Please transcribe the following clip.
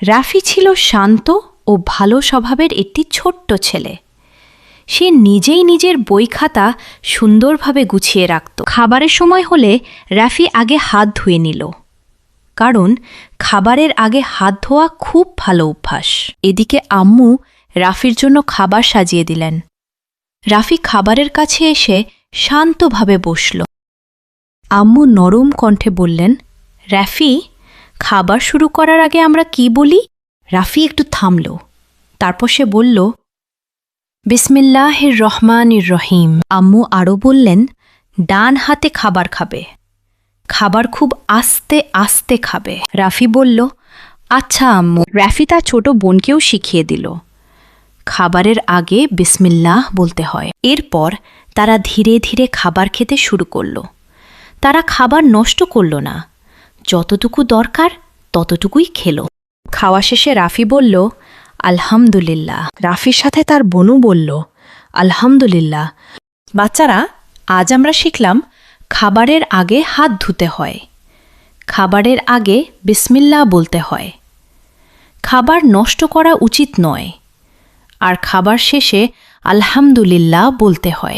রাফি ছিল শান্ত ও ভালো স্বভাবের একটি ছোট্ট ছেলে। সে নিজেই নিজের বই খাতা সুন্দরভাবে গুছিয়ে রাখত। খাবারের সময় হলে রাফি আগে হাত ধুয়ে নিল, কারণ খাবারের আগে হাত ধোয়া খুব ভালো অভ্যাস। এদিকে আম্মু রাফির জন্য খাবার সাজিয়ে দিলেন। রাফি খাবারের কাছে এসে শান্তভাবে বসল। আম্মু নরম কণ্ঠে বললেন, রাফি, খাবার শুরু করার আগে আমরা কি বলি? রাফি একটু থামল, তারপর সে বলল, বিসমিল্লাহির রহমানির রহিম। আম্মু আরও বললেন, ডান হাতে খাবার খাবে, খাবার খুব আস্তে আস্তে খাবে। রাফি বলল, আচ্ছা আম্মু। রাফি তার ছোট বোনকেও শিখিয়ে দিল, খাবারের আগে বিসমিল্লাহ বলতে হয়। এরপর তারা ধীরে ধীরে খাবার খেতে শুরু করল। তারা খাবার নষ্ট করল না, যতটুকু দরকার ততটুকুই খেল। খাওয়া শেষে রাফি বলল, আলহামদুলিল্লাহ। রাফির সাথে তার বোনও বলল, আলহামদুলিল্লাহ। বাচ্চারা, আজ আমরা শিখলাম খাবারের আগে হাত ধুতে হয়, খাবারের আগে বিসমিল্লাহ বলতে হয়, খাবার নষ্ট করা উচিত নয়, আর খাবার শেষে আলহামদুলিল্লাহ বলতে হয়।